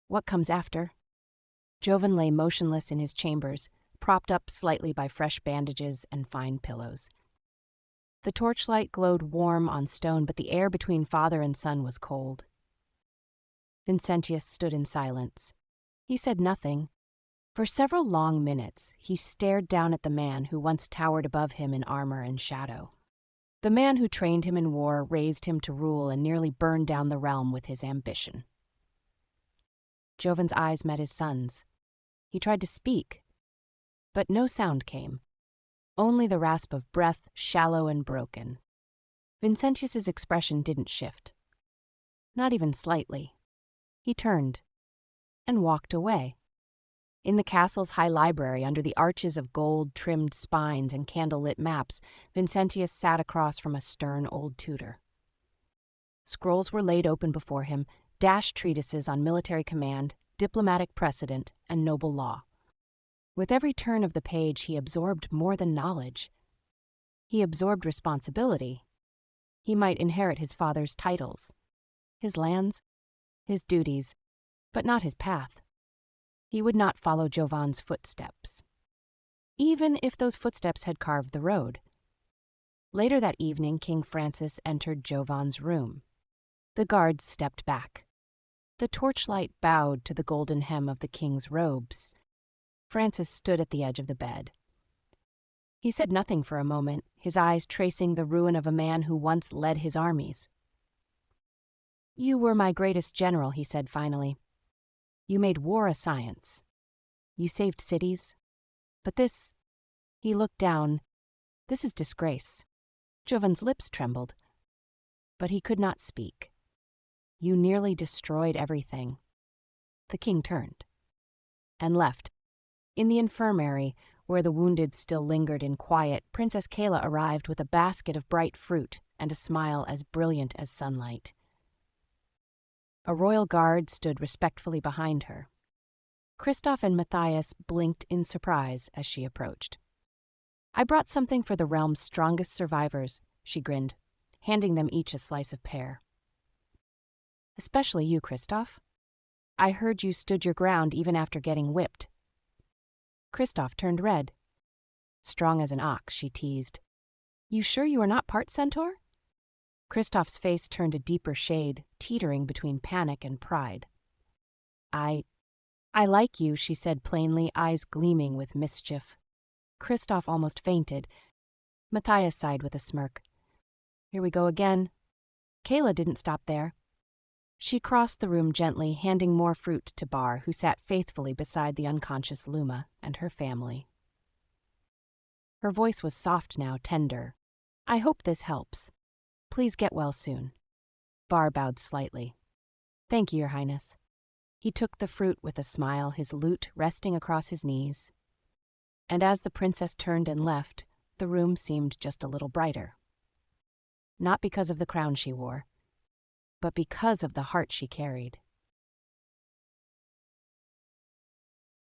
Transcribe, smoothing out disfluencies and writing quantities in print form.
What comes after? Jovan lay motionless in his chambers, propped up slightly by fresh bandages and fine pillows. The torchlight glowed warm on stone, but the air between father and son was cold. Vincentius stood in silence. He said nothing. For several long minutes, he stared down at the man who once towered above him in armor and shadow. The man who trained him in war, raised him to rule, and nearly burned down the realm with his ambition. Jovan's eyes met his son's. He tried to speak, but no sound came. Only the rasp of breath, shallow and broken. Vincentius's expression didn't shift. Not even slightly. He turned and walked away. In the castle's high library, under the arches of gold-trimmed spines and candle-lit maps, Vincentius sat across from a stern old tutor. Scrolls were laid open before him, dashed treatises on military command, diplomatic precedent, and noble law. With every turn of the page, he absorbed more than knowledge. He absorbed responsibility. He might inherit his father's titles, his lands, his duties, but not his path. He would not follow Jovan's footsteps, even if those footsteps had carved the road. Later that evening, King Francis entered Jovan's room. The guards stepped back. The torchlight bowed to the golden hem of the king's robes. Francis stood at the edge of the bed. He said nothing for a moment, his eyes tracing the ruin of a man who once led his armies. "You were my greatest general," he said finally. "You made war a science. You saved cities. But this," he looked down, "this is disgrace." Jovan's lips trembled, but he could not speak. "You nearly destroyed everything." The king turned and left. In the infirmary, where the wounded still lingered in quiet, Princess Kayla arrived with a basket of bright fruit and a smile as brilliant as sunlight. A royal guard stood respectfully behind her. Kristoff and Matthias blinked in surprise as she approached. "I brought something for the realm's strongest survivors," she grinned, handing them each a slice of pear. "Especially you, Kristoff. I heard you stood your ground even after getting whipped." Kristoff turned red. "Strong as an ox," she teased. "You sure you are not part centaur?" Kristoff's face turned a deeper shade, teetering between panic and pride. I like you," she said plainly, eyes gleaming with mischief. Kristoff almost fainted. Matthias sighed with a smirk. "Here we go again." Kayla didn't stop there. She crossed the room gently, handing more fruit to Bar, who sat faithfully beside the unconscious Luma and her family. Her voice was soft now, tender. "I hope this helps. Please get well soon." Bar bowed slightly. "Thank you, Your Highness." He took the fruit with a smile, his lute resting across his knees. And as the princess turned and left, the room seemed just a little brighter. Not because of the crown she wore, but because of the heart she carried.